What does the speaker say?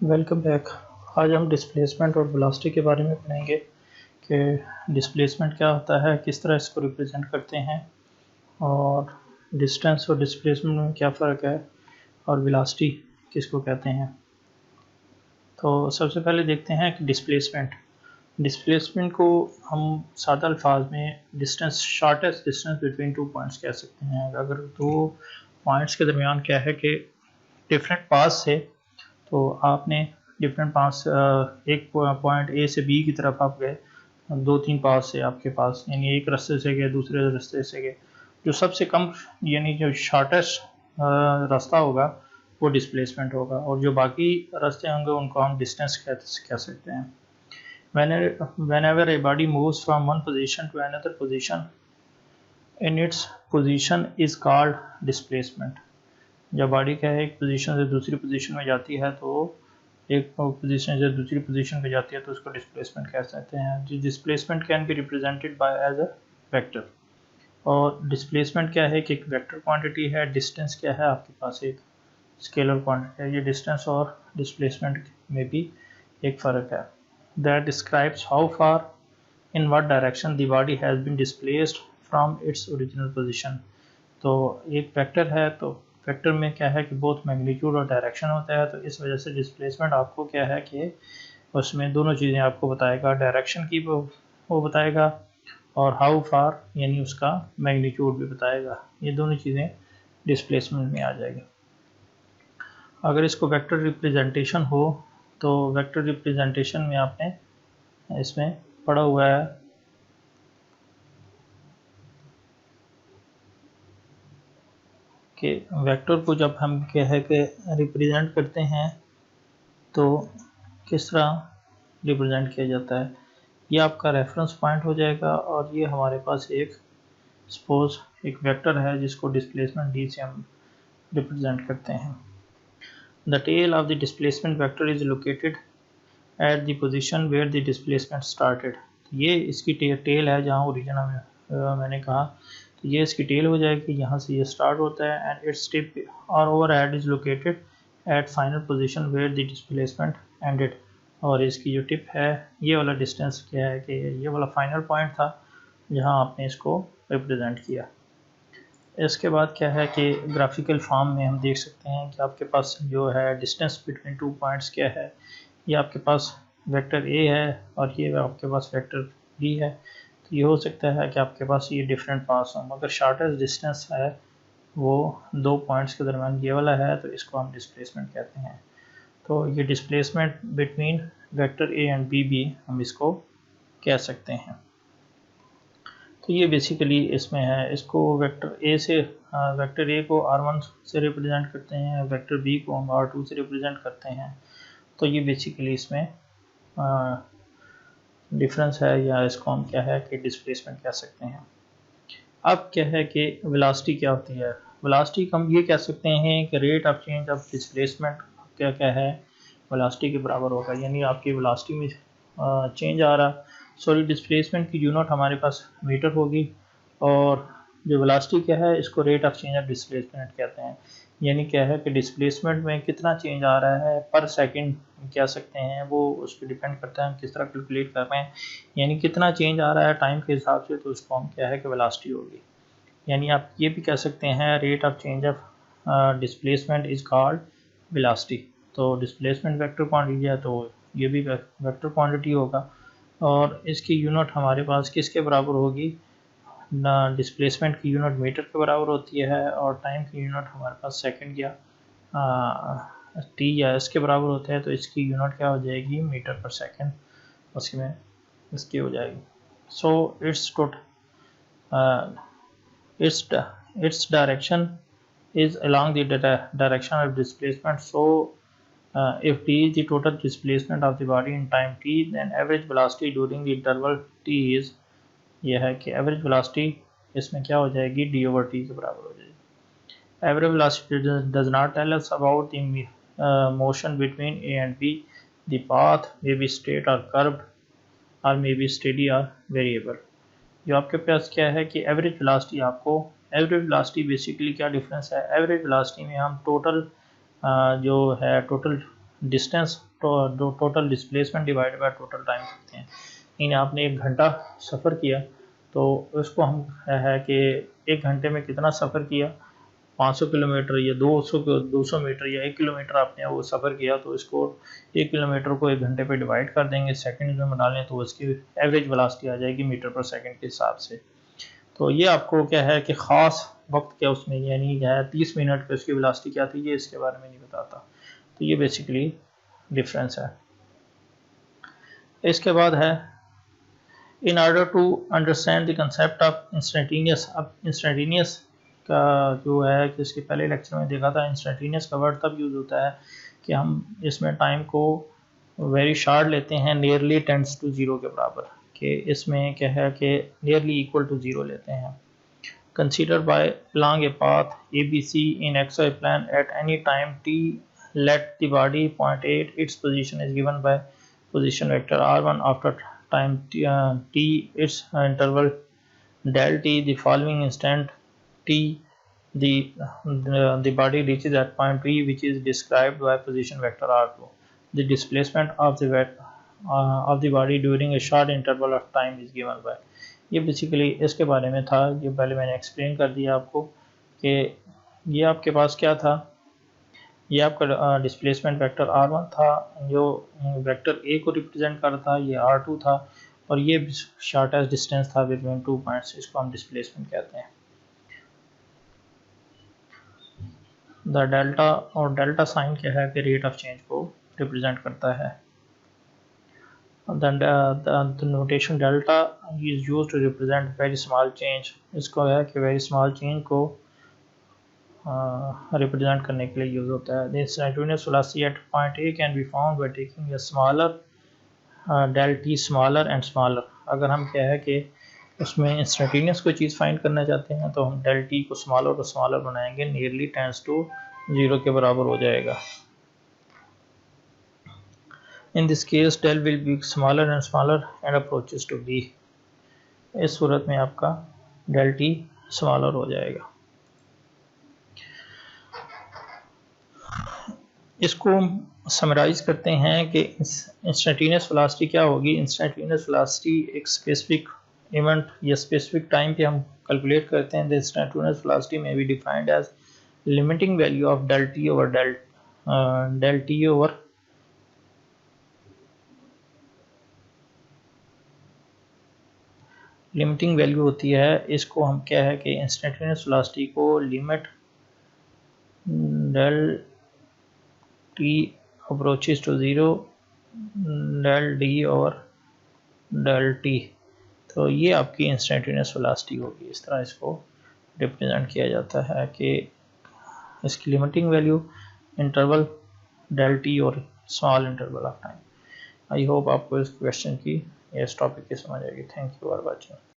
Welcome back. आज हम displacement और वेलोसिटी के बारे में पढ़ेंगे कि डिस्प्लेसमेंट क्या होता है, किस तरह इसको रिप्रेजेंट करते हैं और डिस्टेंस और डिस्प्लेसमेंट में क्या फ़र्क है और वेलोसिटी किसको कहते हैं। तो सबसे पहले देखते हैं कि डिस्प्लेसमेंट को हम सादा अल्फाज में distance, shortest distance between two points कह सकते हैं। अगर दो पॉइंट्स के दरमियान क्या है कि डिफरेंट पास से, तो आपने डिफरेंट पास, एक पॉइंट ए से बी की तरफ आप गए, दो तीन पास से आपके पास, यानी एक रास्ते से गए दूसरे रास्ते से गए, जो सबसे कम यानी जो शॉर्टेस्ट रास्ता होगा वो डिस्प्लेसमेंट होगा, और जो बाकी रास्ते होंगे उनको हम डिस्टेंस कह सकते हैं। Whenever a body moves from one position to another position in its position is called displacement। जब बॉडी क्या है एक पोजीशन से दूसरी पोजीशन में जाती है, तो एक पोजीशन से दूसरी पोजीशन पे जाती है तो उसको डिस्प्लेसमेंट कह सकते हैं। जी, displacement can be represented by as a vector. और डिस्प्लेसमेंट क्या है कि एक वेक्टर क्वांटिटी है, डिस्टेंस क्या है आपके पास एक स्केलर क्वांटिटी है। ये डिस्टेंस और डिस्प्लेसमेंट में भी एक फ़र्क है। That describes how far in what direction the body has been displaced from its original position. तो एक वेक्टर है, तो वेक्टर में क्या है कि बहुत मैग्नीट्यूड और डायरेक्शन होता है, तो इस वजह से डिस्प्लेसमेंट आपको क्या है कि उसमें दोनों चीज़ें आपको बताएगा, डायरेक्शन की वो बताएगा और हाउ फार यानी उसका मैग्नीट्यूड भी बताएगा। ये दोनों चीज़ें डिस्प्लेसमेंट में आ जाएगी। अगर इसको वेक्टर रिप्रेजेंटेशन हो, तो वेक्टर रिप्रेजेंटेशन में आपने इसमें पढ़ा हुआ है कि वेक्टर को जब हम क्या है कि रिप्रेजेंट करते हैं तो किस तरह रिप्रेजेंट किया जाता है। ये आपका रेफरेंस पॉइंट हो जाएगा, और ये हमारे पास एक सपोज एक वेक्टर है जिसको डिस्प्लेसमेंट डी से हम रिप्रेजेंट करते हैं। The tail of the displacement vector is located at the position where the displacement started. ये इसकी टेल है जहाँ ओरिजिन में मैंने कहा, तो ये इसकी टेल हो जाएगी, यहाँ से ये स्टार्ट होता है। And its tip or arrowhead is located at final position where the displacement ended. और इसकी जो टिप है, ये वाला डिस्टेंस क्या है कि ये वाला फाइनल पॉइंट था जहाँ आपने इसको रिप्रेजेंट किया। इसके बाद क्या है कि ग्राफिकल फॉर्म में हम देख सकते हैं कि आपके पास जो है डिस्टेंस बिटवीन टू पॉइंट्स क्या है। ये आपके पास वेक्टर ए है और ये आपके पास वेक्टर बी है। तो ये हो सकता है कि आपके पास ये डिफरेंट पास हों, मगर शॉर्टेस्ट डिस्टेंस है वो दो पॉइंट्स के दरमियान ये वाला है, तो इसको हम डिस्प्लेसमेंट कहते हैं। तो ये displacement between vector A and B भी हम इसको कह सकते हैं। तो ये बेसिकली इसमें है। इसको वेक्टर ए से, वेक्टर ए को r1 से रिप्रेजेंट करते हैं, वेक्टर बी को हम r2 से रिप्रेजेंट करते हैं। तो ये बेसिकली इसमें डिफरेंस है, या इसको हम क्या है कि डिस्प्लेसमेंट कह सकते हैं। अब क्या है कि वेलोसिटी क्या होती है। वेलोसिटी हम ये कह सकते हैं कि rate of change of displacement क्या क्या है वेलोसिटी के बराबर होगा, यानी आपकी वेलोसिटी में चेंज आ रहा, सॉरी डिस्प्लेसमेंट की यूनिट हमारे पास मीटर होगी, और जो वेलोसिटी क्या है इसको rate of change of displacement कहते हैं। यानी क्या है कि डिस्प्लेसमेंट में कितना चेंज आ रहा है पर सेकंड कह सकते हैं, वो उस पर डिपेंड करता है हम किस तरह कैलकुलेट कर रहे हैं। यानी कितना चेंज आ रहा है टाइम के हिसाब से, तो उसको हम क्या है कि वेलोसिटी होगी। यानी आप ये भी कह सकते हैं rate of change of displacement is called velocity. तो डिस्प्लेसमेंट वेक्टर क्वांटिटी है, तो ये भी वेक्टर क्वांटिटी होगा, और इसकी यूनिट हमारे पास किसके बराबर होगी ना, डिस्प्लेसमेंट की यूनिट मीटर के बराबर होती है, और टाइम की यूनिट हमारे पास सेकंड या टी या इसके बराबर होता है। तो इसकी यूनिट क्या हो जाएगी, मीटर पर सेकंड, उसमें इसकी हो जाएगी। सो its direction is along the direction of displacement. So if t is the total displacement of the body in time t, then average velocity during the interval t is, यह है कि average velocity इसमें क्या हो जाएगी, d over t के बराबर हो जाएगी। Average velocity does not tell us about the motion between a and b. The path may be straight or curved or may be steady or variable। जो आपके पास क्या है कि एवरेज वेलोसिटी, आपको एवरेज वेलोसिटी बेसिकली क्या difference है, average velocity में हम टोटल जो है total distance total displacement divide by total time करते हैं। यानी आपने 1 घंटा सफ़र किया तो उसको हम है कि 1 घंटे में कितना सफ़र किया, 500 किलोमीटर या 200 मीटर या 1 किलोमीटर आपने वो सफ़र किया, तो इसको 1 किलोमीटर को 1 घंटे पे डिवाइड कर देंगे, सेकंड में डालें तो उसकी एवरेज वेलोसिटी आ जाएगी मीटर पर सेकंड के हिसाब से। तो ये आपको क्या है कि ख़ास वक्त क्या उसमें, यानी क्या है 30 मिनट पे उसकी वेलोसिटी क्या थी, ये इसके बारे में नहीं बताता। तो ये बेसिकली डिफरेंस है। इसके बाद है in order to understand the concept of instantaneous. अब इंस्टेंटेनियस का जो है कि इसके पहले लेक्चर में देखा था, इंस्टेंटेनियस का वर्ड तब यूज़ होता है कि हम इसमें टाइम को वेरी शार्ट लेते हैं, नियरली टेंड्स टू ज़ीरो के बराबर, कि इसमें क्या है कि नियरली इक्वल टू ज़ीरो लेते हैं। Consider by along a path ABC in XY plan at any time t, let the body point A, its position is given by position vector r1 after time t its interval del t, the following instant t the body reaches at point B, which is described by position vector r2. The displacement of the body during a short interval of time is given by। ये basically इसके बारे में था, ये पहले मैंने explain कर दिया आपको कि ये आपके पास क्या था, ये आपका डिस्प्लेसमेंट वेक्टर r1 था जो वेक्टर a को रिप्रेजेंट कर रहा था, ये r2 था, और ये शॉर्टेस्ट डिस्टेंस था बिटवीन 2 पॉइंट्स, इसको हम डिस्प्लेसमेंट कहते हैं। द डेल्टा, और डेल्टा साइन क्या है कि रेट ऑफ चेंज को रिप्रेजेंट करता है। The notation delta is used to represent very small change। इसको है कि very small change को रिप्रेजेंट करने के लिए यूज़ होता है। The instantaneous velocity at point A can be found by taking a smaller del t smaller and smaller। अगर हम क्या है कि उसमें इंस्टेंटेनियस कोई चीज़ फाइंड करना चाहते हैं तो हम del t को स्मॉलर और स्मॉलर बनाएंगे, नियरली टेंड्स टू 0 के बराबर हो जाएगा। In this case del will be smaller and smaller and approaches to B। इस सूरत में आपका del t स्मॉलर हो जाएगा। इसको समराइज करते हैं कि इंस्टेंटेनियस वेलोसिटी क्या होगी। इंस्टेंटेनियस वेलोसिटी एक स्पेसिफिक इवेंट या स्पेसिफिक टाइम पे हम कैलकुलेट करते हैं। The instantaneous velocity may be defined as limiting value of del t over del t over limiting value होती है। इसको हम क्या है कि इंस्टेंटेनियस वेलोसिटी को limit del t approaches to 0 del d और del t, तो ये आपकी इंस्टेंटेनियस वेलोसिटी होगी। इस तरह इसको रिप्रेजेंट किया जाता है कि इसकी limiting value interval del t और small interval of time. I hope आपको इस क्वेश्चन की, इस टॉपिक की समझ आएगी। Thank you for watching.